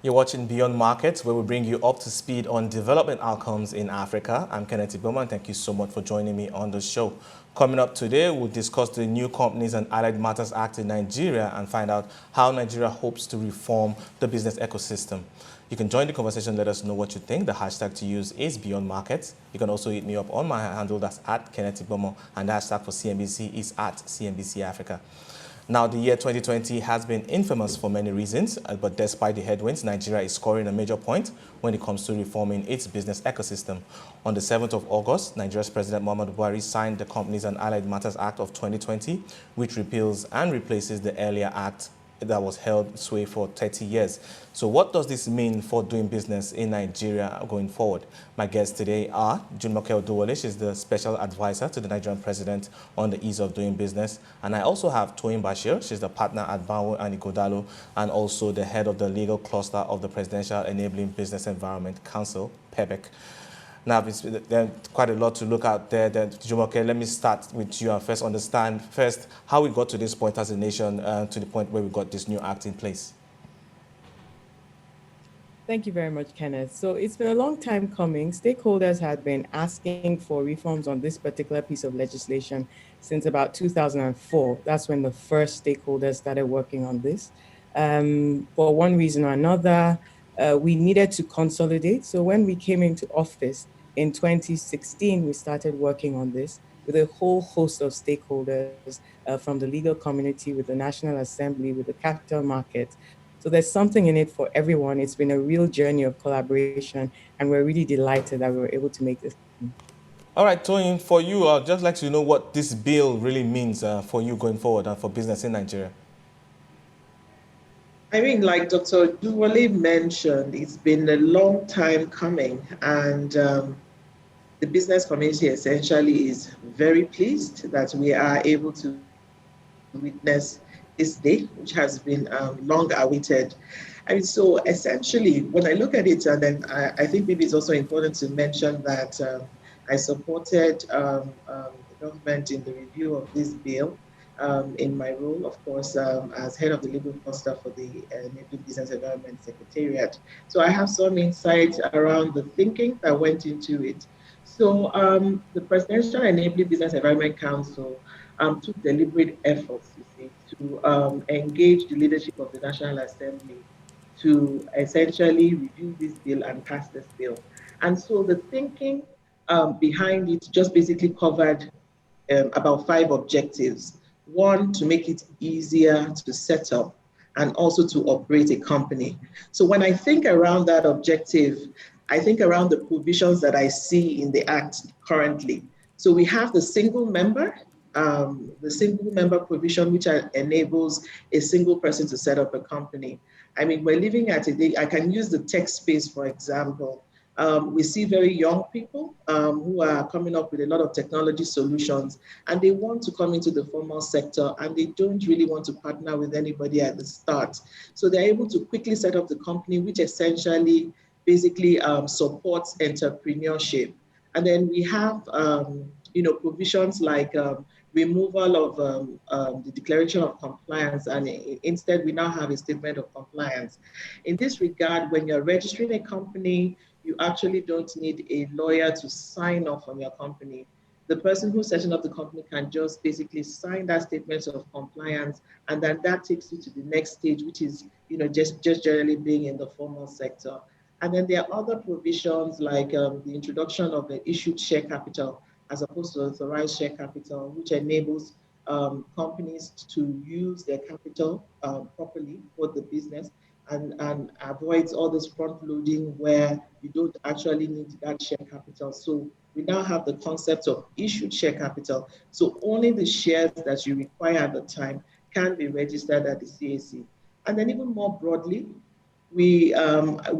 You're watching Beyond Markets, where we bring you up to speed on development outcomes in Africa. I'm Kenneth Igbomor, and thank you so much for joining me on the show. Coming up today, we'll discuss the new Companies and Allied Matters Act in Nigeria and find out how Nigeria hopes to reform the business ecosystem. You can join the conversation, let us know what you think. The hashtag to use is Beyond Markets. You can also hit me up on my handle, that's at Kenneth Igbomor, and the hashtag for CNBC is at CNBC Africa. Now, the year 2020 has been infamous for many reasons, but despite the headwinds, Nigeria is scoring a major point when it comes to reforming its business ecosystem. On the 7th of August, Nigeria's President Muhammadu Buhari signed the Companies and Allied Matters Act of 2020, which repeals and replaces the earlier act that was held sway for 30 years. So what does this mean for doing business in Nigeria going forward? My guests today are Jumoke Oduwole. She's the special advisor to the Nigerian President on the ease of doing business. And I also have Toyin Bashir. She's the partner at Banwo Ighodalo and also the head of the legal cluster of the Presidential Enabling Business Environment Council, PEBEC. Now, there's quite a lot to look at there. Jumoke, let me start with you and first understand how we got to this point as a nation, to the point where we got this new act in place. Thank you very much, Kenneth. So it's been a long time coming. Stakeholders had been asking for reforms on this particular piece of legislation since about 2004. That's when the first stakeholders started working on this. For one reason or another, we needed to consolidate. So when we came into office in 2016, we started working on this with a whole host of stakeholders from the legal community, with the National Assembly, with the capital markets. So there's something in it for everyone. It's been a real journey of collaboration, and we're really delighted that we were able to make this happen. All right, Toyin, for you, I'd just like to know what this bill really means for you going forward and for business in Nigeria. I mean, like Dr. Oduwole mentioned, it's been a long time coming, and the business community essentially is very pleased that we are able to witness this day, which has been long awaited. I mean, so essentially, when I look at it, and then I think maybe it's also important to mention that I supported the government in the review of this bill. In my role, of course, as head of the legal cluster for the Enabling Business Environment Secretariat. So I have some insight around the thinking that went into it. So the Presidential Enabling Business Environment Council took deliberate efforts, you see, to engage the leadership of the National Assembly to essentially review this bill and pass this bill. And so the thinking behind it just basically covered about 5 objectives. One, to make it easier to set up and also to operate a company. So when I think around that objective, I think around the provisions that I see in the Act currently. So we have the single member provision, which enables a single person to set up a company. I mean, we're living at a day, I can use the tech space, for example. We see very young people who are coming up with a lot of technology solutions, and they want to come into the formal sector, and they don't really want to partner with anybody at the start. So they're able to quickly set up the company, which essentially basically supports entrepreneurship. And then we have provisions like removal of the declaration of compliance, and instead we now have a statement of compliance. In this regard, when you're registering a company, you actually don't need a lawyer to sign off on your company. The person who's setting up the company can just basically sign that statement of compliance, and then that takes you to the next stage, which is just generally being in the formal sector. And then there are other provisions like the introduction of the issued share capital as opposed to authorized share capital, which enables companies to use their capital properly for the business, and avoids all this front loading where you don't actually need that share capital. So we now have the concept of issued share capital. So only the shares that you require at the time can be registered at the CAC. And then even more broadly, we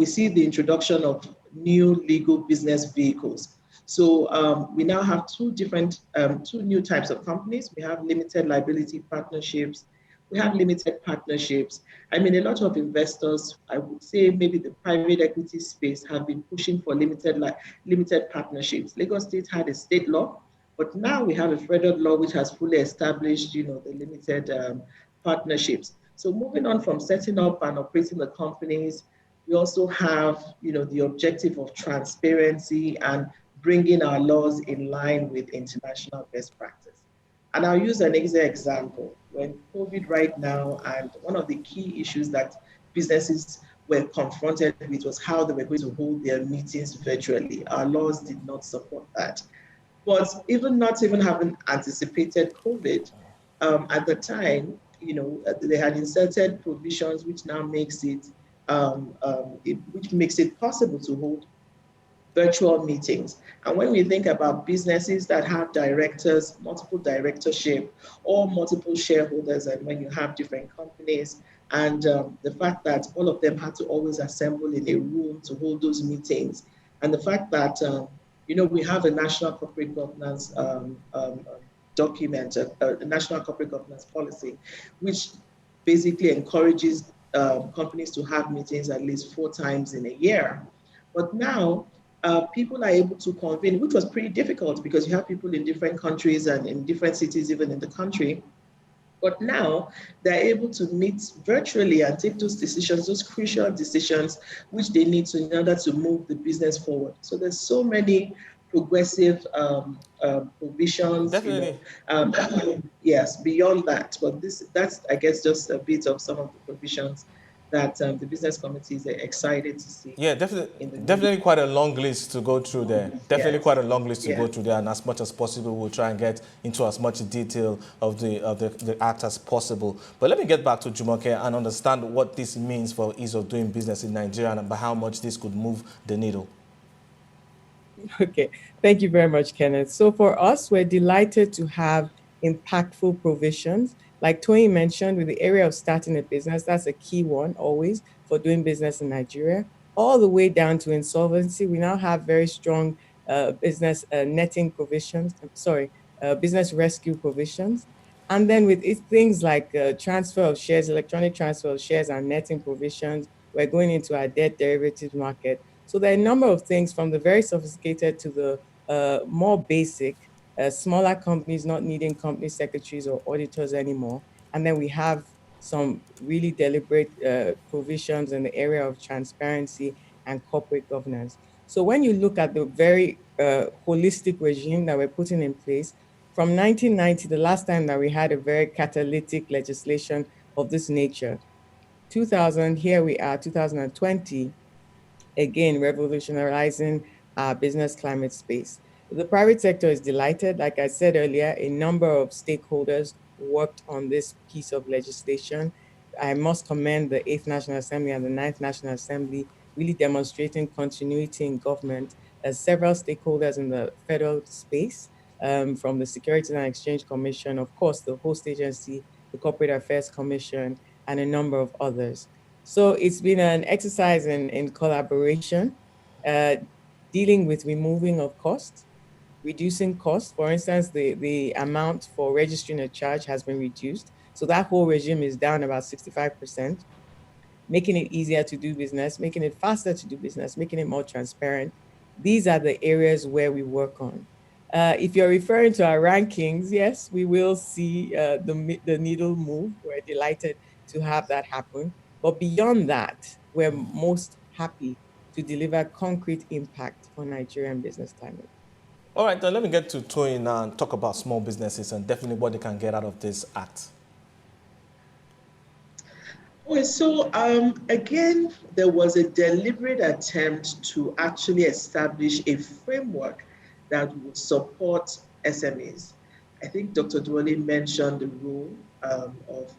see the introduction of new legal business vehicles. So we now have two new types of companies. We have limited liability partnerships. We have limited partnerships. I mean, a lot of investors, I would say maybe the private equity space, have been pushing for limited partnerships. Lagos State had a state law, but now we have a federal law which has fully established, the limited partnerships. So moving on from setting up and operating the companies, We also have, the objective of transparency and bringing our laws in line with international best practice. And I'll use an example. When COVID right now, and one of the key issues that businesses were confronted with was how they were going to hold their meetings virtually. Our laws did not support that. But even not even having anticipated COVID, at the time, they had inserted provisions which now makes which makes it possible to hold virtual meetings. And when we think about businesses that have directors, multiple directorship, or multiple shareholders, and when you have different companies, and the fact that all of them had to always assemble in a room to hold those meetings, and the fact that we have a national corporate governance document, a national corporate governance policy, which basically encourages companies to have meetings at least 4 times in a year. But now, people are able to convene, which was pretty difficult because you have people in different countries and in different cities, even in the country. But now they're able to meet virtually and take those decisions, those crucial decisions, which they need to in order to move the business forward. So there's so many progressive provisions. Definitely. Yes, beyond that. But that's, I guess, just a bit of some of the provisions that the business committees are excited to see. Yeah, definitely quite a long list to go through there. Definitely quite a long list to go through there, and as much as possible, we'll try and get into as much detail of the act as possible. But let me get back to Jumoke and understand what this means for ease of doing business in Nigeria and how much this could move the needle. Okay, thank you very much, Kenneth. So for us, we're delighted to have impactful provisions. Like Toyin mentioned, with the area of starting a business, that's a key one always for doing business in Nigeria, all the way down to insolvency. We now have very strong business netting provisions, business rescue provisions. And then with things like transfer of shares, electronic transfer of shares and netting provisions, we're going into our debt derivatives market. So there are a number of things from the very sophisticated to the more basic, smaller companies not needing company secretaries or auditors anymore. And then we have some really deliberate provisions in the area of transparency and corporate governance. So when you look at the very holistic regime that we're putting in place, from 1990, the last time that we had a very catalytic legislation of this nature, 2000, here we are, 2020, again, revolutionizing our business climate space. The private sector is delighted. Like I said earlier, a number of stakeholders worked on this piece of legislation. I must commend the 8th National Assembly and the 9th National Assembly, really demonstrating continuity in government as several stakeholders in the federal space, from the Securities and Exchange Commission, of course, the host agency, the Corporate Affairs Commission, and a number of others. So it's been an exercise in collaboration, dealing with removing of costs, reducing costs. For instance, the amount for registering a charge has been reduced. So that whole regime is down about 65%, making it easier to do business, making it faster to do business, making it more transparent. These are the areas where we work on. If you're referring to our rankings, yes, we will see the needle move. We're delighted to have that happen. But beyond that, we're most happy to deliver concrete impact on Nigerian business climate. All right, then let me get to Toyin now and talk about small businesses and definitely what they can get out of this act. Okay, so again, there was a deliberate attempt to actually establish a framework that would support SMEs. I think Dr. Oduwole mentioned the role of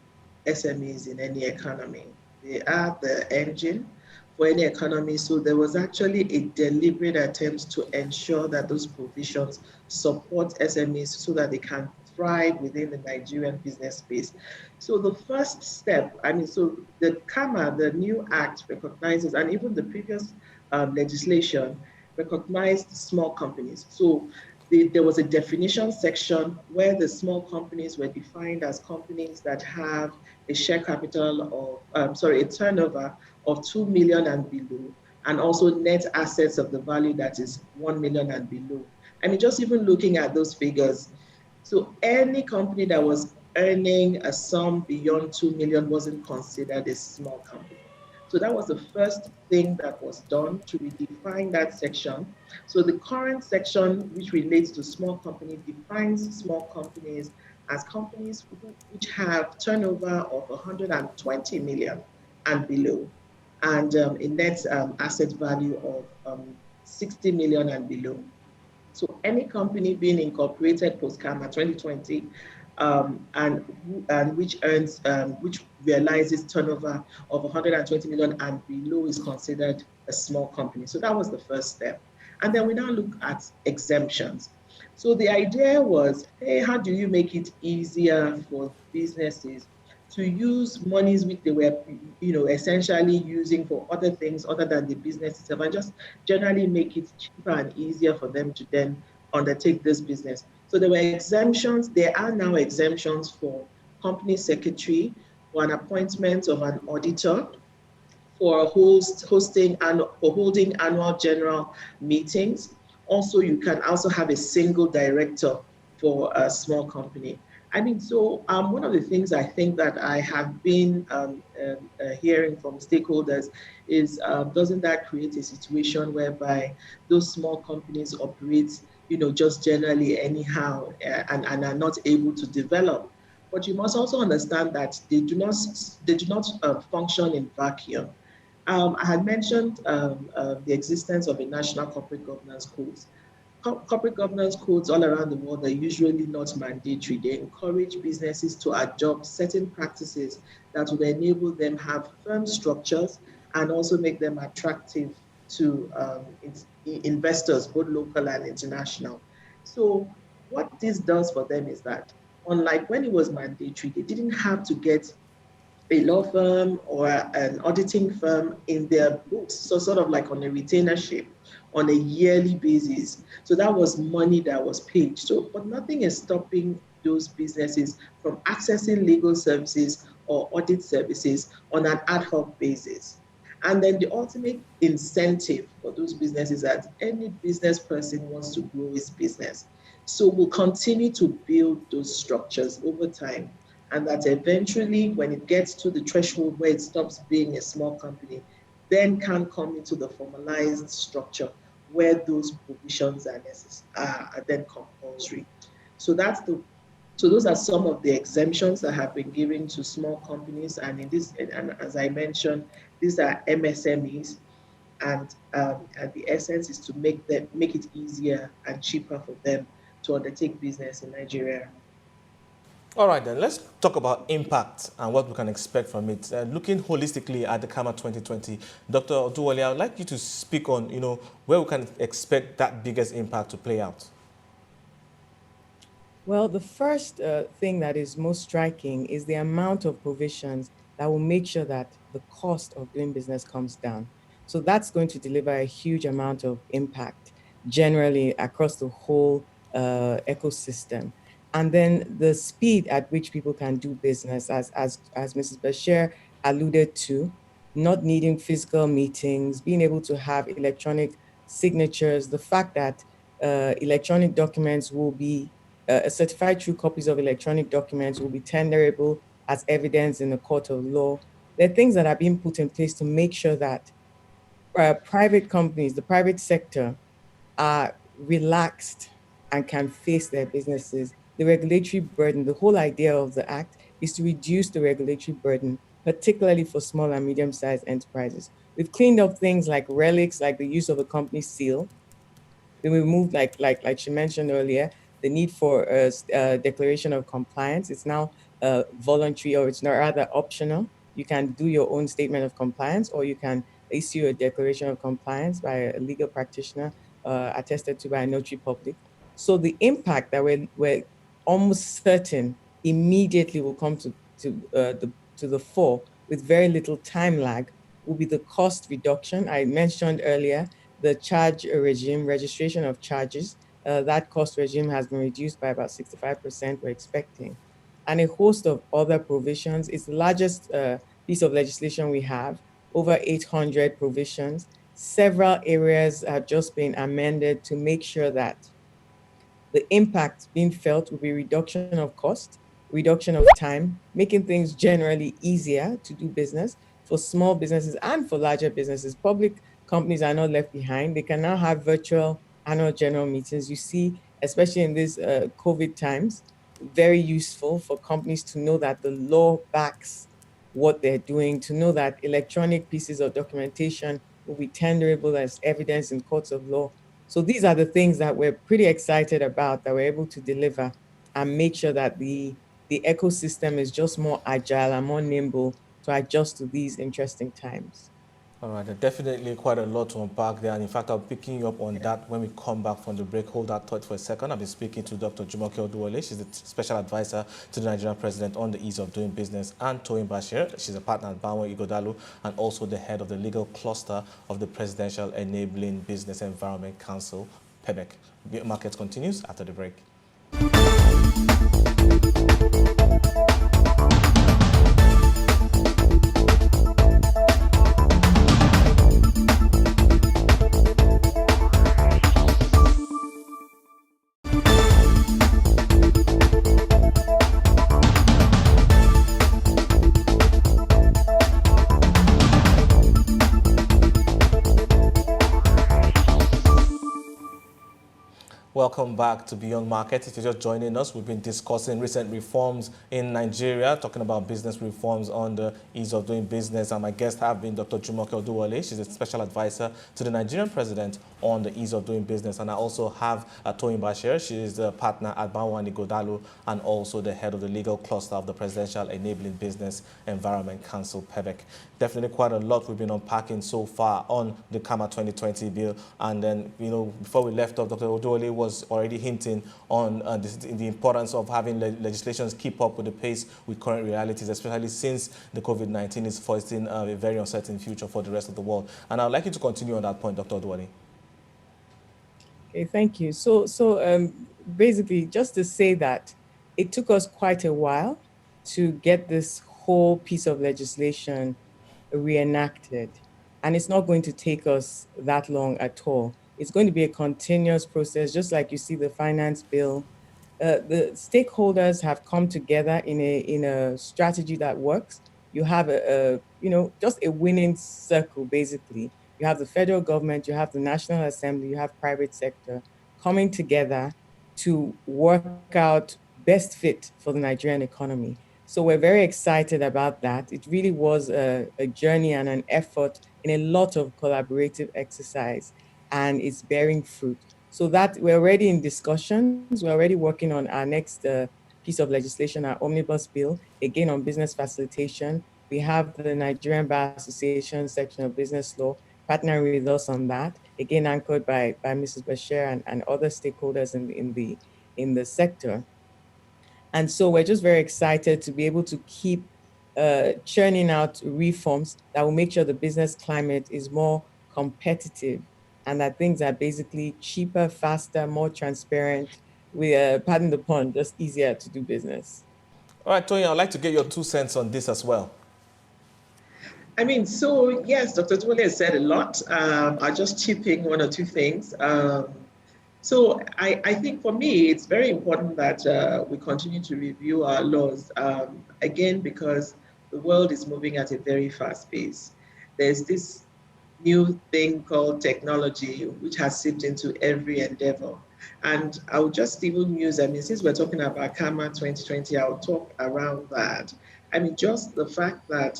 SMEs in any economy. They are the engine for any economy. So there was actually a deliberate attempt to ensure that those provisions support SMEs so that they can thrive within the Nigerian business space. So the first step, so the CAMA, the new act recognizes, and even the previous legislation recognized small companies. So there was a definition section where the small companies were defined as companies that have a share capital of, a turnover of 2 million and below, and also net assets of the value that is 1 million and below. Just even looking at those figures, so any company that was earning a sum beyond 2 million wasn't considered a small company. So that was the first thing that was done to redefine that section. So the current section, which relates to small companies, defines small companies as companies which have turnover of 120 million and below, and a net asset value of 60 million and below. So any company being incorporated post-CAMA 2020 and which realizes turnover of 120 million and below is considered a small company. So that was the first step. And then we now look at exemptions. So the idea was, hey, how do you make it easier for businesses to use monies which they were, essentially using for other things other than the business itself, and just generally make it cheaper and easier for them to then undertake this business. So there were exemptions. There are now exemptions for company secretary, for an appointment of an auditor, for holding annual general meetings. Also, you can also have a single director for a small company. I mean, so one of the things I think that I have been hearing from stakeholders is, doesn't that create a situation whereby those small companies operate, just generally anyhow and are not able to develop? But you must also understand that they do not function in vacuum. I had mentioned the existence of a national corporate governance code. Corporate governance codes all around the world are usually not mandatory. They encourage businesses to adopt certain practices that would enable them have firm structures and also make them attractive to investors, both local and international. So what this does for them is that, unlike when it was mandatory, they didn't have to get a law firm or an auditing firm in their books, so sort of like on a retainership on a yearly basis. So that was money that was paid. So, but nothing is stopping those businesses from accessing legal services or audit services on an ad hoc basis. And then the ultimate incentive for those businesses that any business person wants to grow his business. So we'll continue to build those structures over time, and that eventually, when it gets to the threshold where it stops being a small company, then can come into the formalized structure where those provisions are then compulsory. So those are some of the exemptions that have been given to small companies, and and as I mentioned, these are MSMEs, and the essence is to make it easier and cheaper for them to undertake business in Nigeria. All right, then let's talk about impact and what we can expect from it. Looking holistically at the CAMA 2020, Dr. Oduwole, I would like you to speak on, where we can expect that biggest impact to play out. Well, the first thing that is most striking is the amount of provisions that will make sure that the cost of doing business comes down. So that's going to deliver a huge amount of impact generally across the whole ecosystem. And then the speed at which people can do business, as Mrs. Bashir alluded to, not needing physical meetings, being able to have electronic signatures, the fact that electronic documents will be certified true copies of electronic documents will be tenderable as evidence in the court of law. There are things that are being put in place to make sure that private companies, the private sector, are relaxed and can face their businesses. The regulatory burden, the whole idea of the act is to reduce the regulatory burden, particularly for small and medium-sized enterprises. We've cleaned up things like relics, like the use of a company seal. We removed, like she mentioned earlier, the need for a declaration of compliance. It's now voluntary, or it's not, rather optional. You can do your own statement of compliance, or you can issue a declaration of compliance by a legal practitioner attested to by a notary public. So the impact that we're almost certain immediately will come to the fore with very little time lag will be the cost reduction. I mentioned earlier the charge regime, registration of charges. That cost regime has been reduced by about 65%, we're expecting. And a host of other provisions. It's the largest piece of legislation we have, over 800 provisions. Several areas have just been amended to make sure that the impact being felt will be reduction of cost, reduction of time, making things generally easier to do business for for small businesses and for larger businesses. Public companies are not left behind. They can now have virtual annual general meetings. You see, especially in these COVID times, very useful for companies to know that the law backs what they're doing, to know that electronic pieces of documentation will be tenderable as evidence in courts of law. So these are the things that we're pretty excited about, that we're able to deliver and make sure that the ecosystem is just more agile and more nimble to adjust to these interesting times. All right, there's definitely quite a lot to unpack there. And in fact, I'll be picking you up on that when we come back from the break. Hold that thought for a second. I'll be speaking to Dr. Jumoke Oduwole. She's the special advisor to the Nigerian President on the ease of doing business, and Toyin Bashir. She's a partner at Banwo Ighodalo and also the head of the legal cluster of the Presidential Enabling Business Environment Council, PEBEC. Markets continues after the break. Welcome back to Beyond Market. If you're just joining us, we've been discussing recent reforms in Nigeria, talking about business reforms on the ease of doing business. And my guests have been Dr. Jumoke Oduwole. She's a special advisor to the Nigerian President on the ease of doing business. And I also have Toyin Bashir. She is the partner at Banwo Ighodalo and also the head of the legal cluster of the Presidential Enabling Business Environment Council, PEBEC. Definitely quite a lot we've been unpacking so far on the CAMA 2020 bill. And then, before we left off, Dr. Oduwole was already hinting on the importance of having legislations keep up with the pace with current realities, especially since the COVID-19 is foisting a very uncertain future for the rest of the world. And I'd like you to continue on that point, Dr. Oduwole. Okay, thank you. So basically, just to say that it took us quite a while to get this whole piece of legislation reenacted. And it's not going to take us that long at all. It's going to be a continuous process, just like you see the finance bill. The stakeholders have come together in a strategy that works. You have just a winning circle, basically. You have the federal government, you have the National Assembly, you have private sector coming together to work out best fit for the Nigerian economy. So we're very excited about that. It really was a journey and an effort in a lot of collaborative exercise, and it's bearing fruit. So that we're already in discussions. We're already working on our next piece of legislation, our omnibus bill, again on business facilitation. We have the Nigerian Bar Association section of business law partnering with us on that, again anchored by Mrs. Bashir and other stakeholders in the sector. And so we're just very excited to be able to keep churning out reforms that will make sure the business climate is more competitive and that things are basically cheaper, faster, more transparent, with, pardon the pun, just easier to do business. All right, Toyin, I'd like to get your 2 cents on this as well. So yes, Dr. Oduwole has said a lot. I'll just chip in 1 or 2 things. So I think for me, it's very important that we continue to review our laws, again, because the world is moving at a very fast pace. There's this new thing called technology, which has seeped into every endeavor. And I'll just even use, since we're talking about CAMA 2020, I'll talk around that. Just the fact that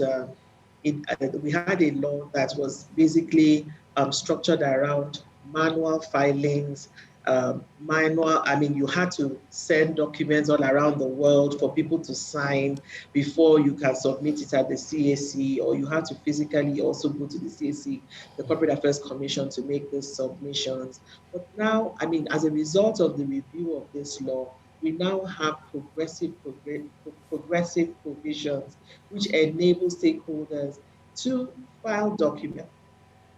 we had a law that was basically structured around manual filings, you had to send documents all around the world for people to sign before you can submit it at the CAC, or you had to physically also go to the CAC, the Corporate Affairs Commission, to make those submissions. But now, as a result of the review of this law, we now have progressive provisions which enable stakeholders to file documents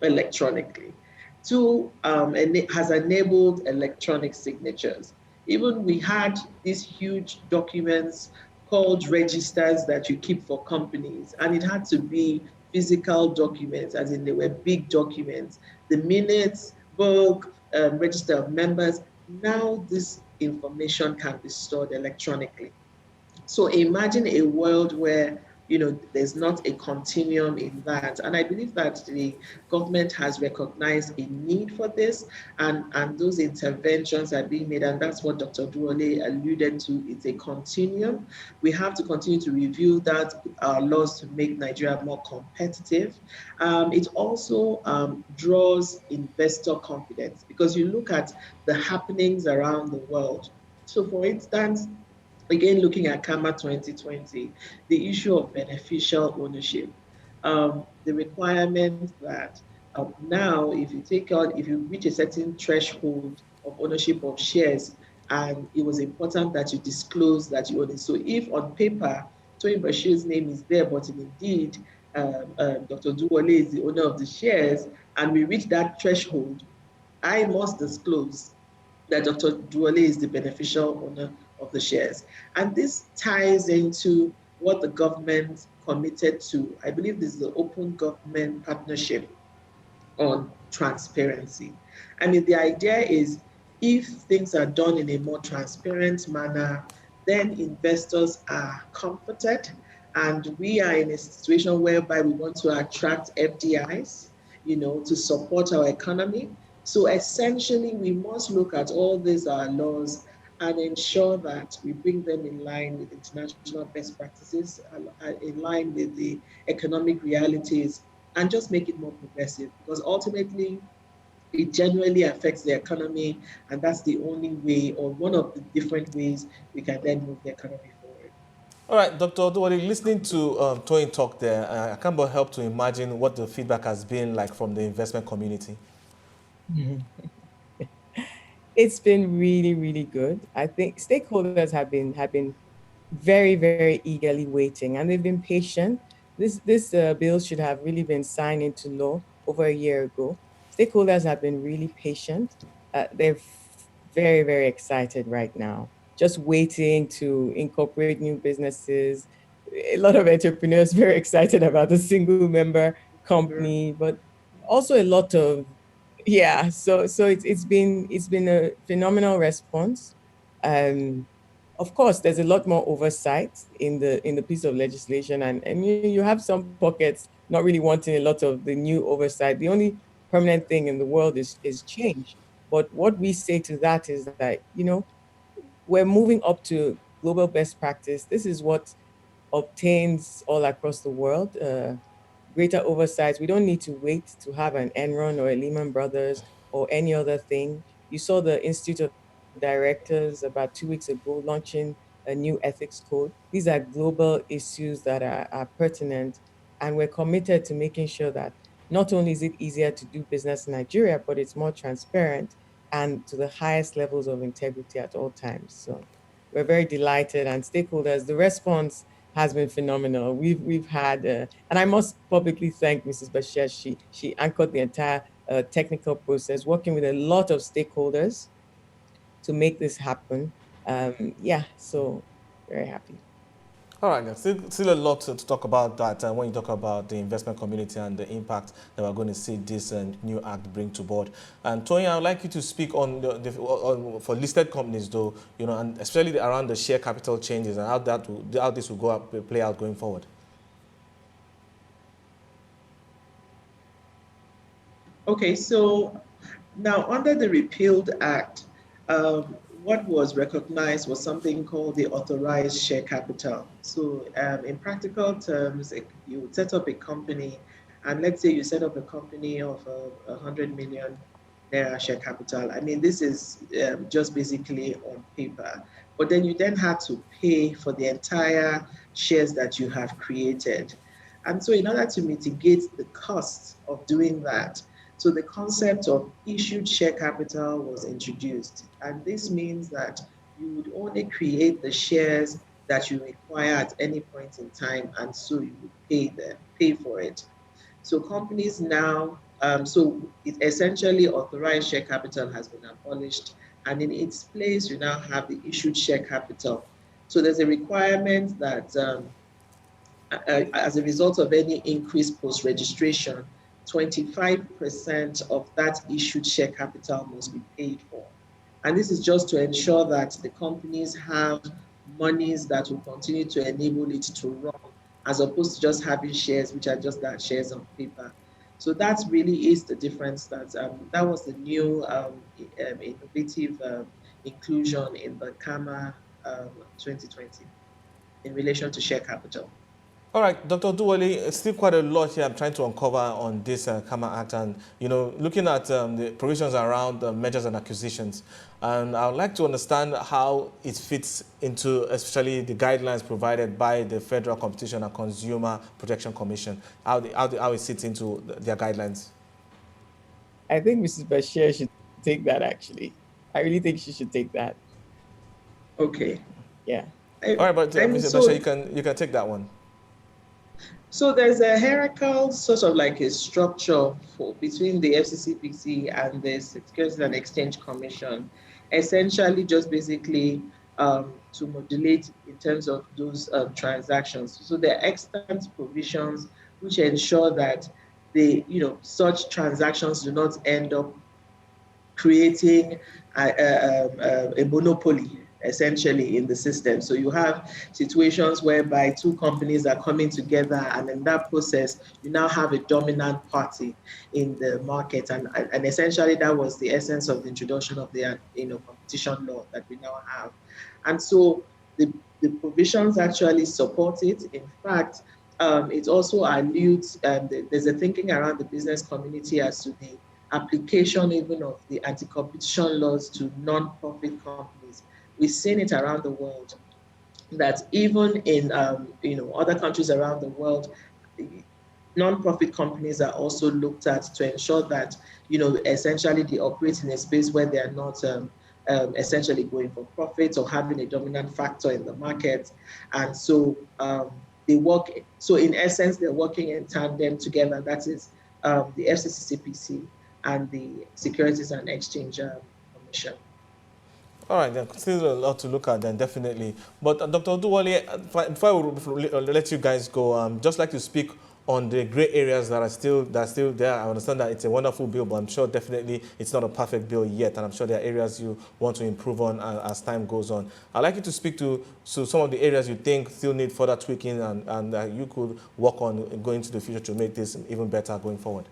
electronically. And it has enabled electronic signatures. Even we had these huge documents called registers that you keep for companies, and it had to be physical documents, as in they were big documents. The minutes, book, register of members, now this information can be stored electronically. So imagine a world where there's not a continuum in that. And I believe that the government has recognized a need for this, and those interventions are being made. And that's what Dr. Oduwole alluded to. It's a continuum. We have to continue to review that, our laws, to make Nigeria more competitive. It also draws investor confidence, because you look at the happenings around the world. So for instance, again, looking at CAMA 2020, the issue of beneficial ownership, the requirement that now, if you reach a certain threshold of ownership of shares, and it was important that you disclose that you own it. So if on paper, Toyin Bashir's name is there, but indeed, Dr. Oduwole is the owner of the shares, and we reach that threshold, I must disclose that Dr. Oduwole is the beneficial owner of the shares. And this ties into what the government committed to. I believe this is the Open Government Partnership on Transparency. I mean, the idea is, if things are done in a more transparent manner, then investors are comforted, and we are in a situation whereby we want to attract FDIs, to support our economy. So essentially, we must look at all these laws and ensure that we bring them in line with international best practices, in line with the economic realities, and just make it more progressive, because ultimately it genuinely affects the economy, and that's the only way, or one of the different ways, we can then move the economy forward. All right, Dr. Oduwole, listening to Toyin talk there, I can't but help to imagine what the feedback has been like from the investment community. It's been really, really good. I think stakeholders have been very, very eagerly waiting, and they've been patient. This bill should have really been signed into law over a year ago. Stakeholders have been really patient. They're very, very excited right now, just waiting to incorporate new businesses. A lot of entrepreneurs very excited about the single member company, but also a lot of, yeah. So it's been a phenomenal response. Um, of course, there's a lot more oversight in the piece of legislation, and you have some pockets not really wanting a lot of the new oversight. The only permanent thing in the world is change. But what we say to that is that, we're moving up to global best practice. This is what obtains all across the world greater oversight. We don't need to wait to have an Enron or a Lehman Brothers or any other thing. You saw the Institute of Directors about 2 weeks ago launching a new ethics code. These are global issues that are pertinent, and we're committed to making sure that not only is it easier to do business in Nigeria, but it's more transparent and to the highest levels of integrity at all times. So we're very delighted, and stakeholders, the response has been phenomenal. We've had, and I must publicly thank Mrs. Bashir. She anchored the entire technical process, working with a lot of stakeholders to make this happen. Yeah, so very happy. All right, there's still a lot to talk about that when you talk about the investment community and the impact that we're going to see this new act bring to board. And Toyin, I would like you to speak on for listed companies, though, and especially around the share capital changes and how this will play out going forward. Okay, so now under the repealed act, what was recognized was something called the authorized share capital. So in practical terms, you would set up a company, and let's say you set up a company of 100 million naira share capital. I mean, this is just basically on paper, but then you then had to pay for the entire shares that you have created. And so in order to mitigate the cost of doing that, so the concept of issued share capital was introduced. And this means that you would only create the shares that you require at any point in time, and so you would pay for it. So companies now, so it essentially authorized share capital has been abolished, and in its place, you now have the issued share capital. So there's a requirement that as a result of any increase post-registration, 25% of that issued share capital must be paid for. And this is just to ensure that the companies have monies that will continue to enable it to run as opposed to just having shares, which are just that shares on paper. So that really is the difference. That was the new innovative inclusion in the CAMA 2020 in relation to share capital. All right, Dr. Oduwole, still quite a lot here I'm trying to uncover on this CAMA Act, and looking at the provisions around mergers and acquisitions, and I would like to understand how it fits into especially the guidelines provided by the Federal Competition and Consumer Protection Commission, how it sits into their guidelines. I think Mrs. Bashir should take that, actually. I really think she should take that. Okay. Yeah. All right, but Mrs. Bashir, you can take that one. So there's a hierarchical sort of like a structure between the FCCPC and the Securities and Exchange Commission, essentially just basically to modulate in terms of those transactions. So there are extant provisions which ensure that such transactions do not end up creating a monopoly essentially in the system. So you have situations whereby two companies are coming together, and in that process, you now have a dominant party in the market. And essentially that was the essence of the introduction of the competition law that we now have. And so the provisions actually support it. In fact, it also alludes, there's a thinking around the business community as to the application even of the anti-competition laws to non-profit companies. We've seen it around the world that even in other countries around the world, non-profit companies are also looked at to ensure that essentially they operate in a space where they are not essentially going for profit or having a dominant factor in the market, and so they work. So in essence, they're working in tandem together. That is the FCCPC and the Securities and Exchange Commission. All right, there's still a lot to look at then, definitely. But Dr. Oduwole, before I let you guys go, just like to speak on the gray areas that are still there. I understand that it's a wonderful bill, but I'm sure definitely it's not a perfect bill yet, and I'm sure there are areas you want to improve on as time goes on. I'd like you to speak to some of the areas you think still need further tweaking and that you could work on going into the future to make this even better going forward.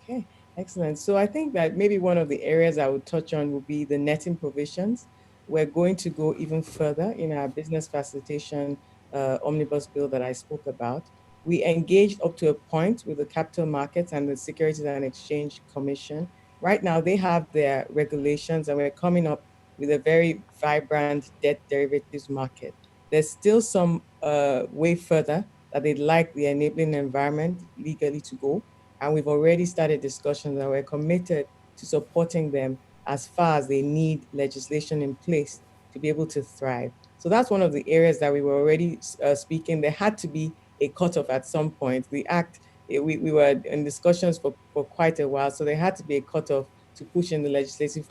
Okay. Excellent. So I think that maybe one of the areas I would touch on would be the netting provisions. We're going to go even further in our business facilitation omnibus bill that I spoke about. We engaged up to a point with the capital markets and the Securities and Exchange Commission. Right now, they have their regulations, and we're coming up with a very vibrant debt derivatives market. There's still some way further that they'd like the enabling environment legally to go. And we've already started discussions, and we're committed to supporting them as far as they need legislation in place to be able to thrive. So that's one of the areas that we were already speaking. There had to be a cutoff at some point. The act, we were in discussions for quite a while, so there had to be a cutoff to push in the legislative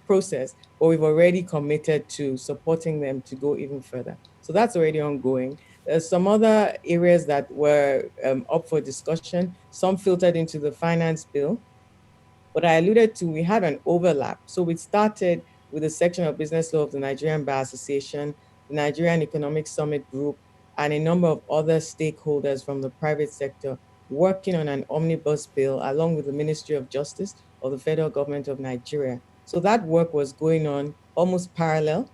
process, but we've already committed to supporting them to go even further. So that's already ongoing. There's some other areas that were up for discussion. Some filtered into the finance bill. But I alluded to, we had an overlap. So we started with a section of business law of the Nigerian Bar Association, the Nigerian Economic Summit Group, and a number of other stakeholders from the private sector working on an omnibus bill along with the Ministry of Justice of the Federal Government of Nigeria. So that work was going on almost parallel.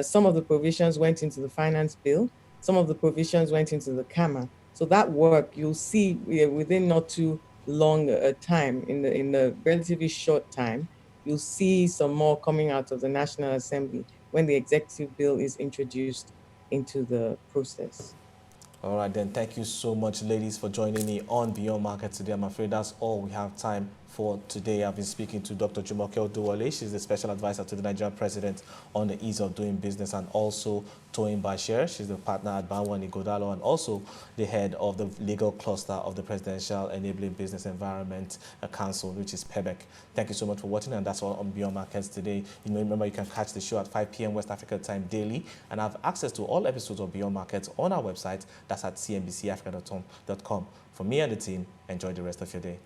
Some of the provisions went into the finance bill. Some of the provisions went into the CAMA. So that work, you'll see within not too long a time, in the relatively short time, you'll see some more coming out of the National Assembly when the executive bill is introduced into the process. All right, then. Thank you so much, ladies, for joining me on Beyond Market today. I'm afraid that's all we have time for today. I've been speaking to Dr. Jumoke Oduwole. She's the special advisor to the Nigerian President on the ease of doing business, and also Toyin Bashir. She's the partner at Banwo Ighodalo and also the head of the legal cluster of the Presidential Enabling Business Environment Council, which is PEBEC. Thank you so much for watching, and that's all on Beyond Markets today. Remember, you can catch the show at 5 p.m. West Africa time daily, and have access to all episodes of Beyond Markets on our website. That's at cnbcafrica.com. For me and the team, enjoy the rest of your day.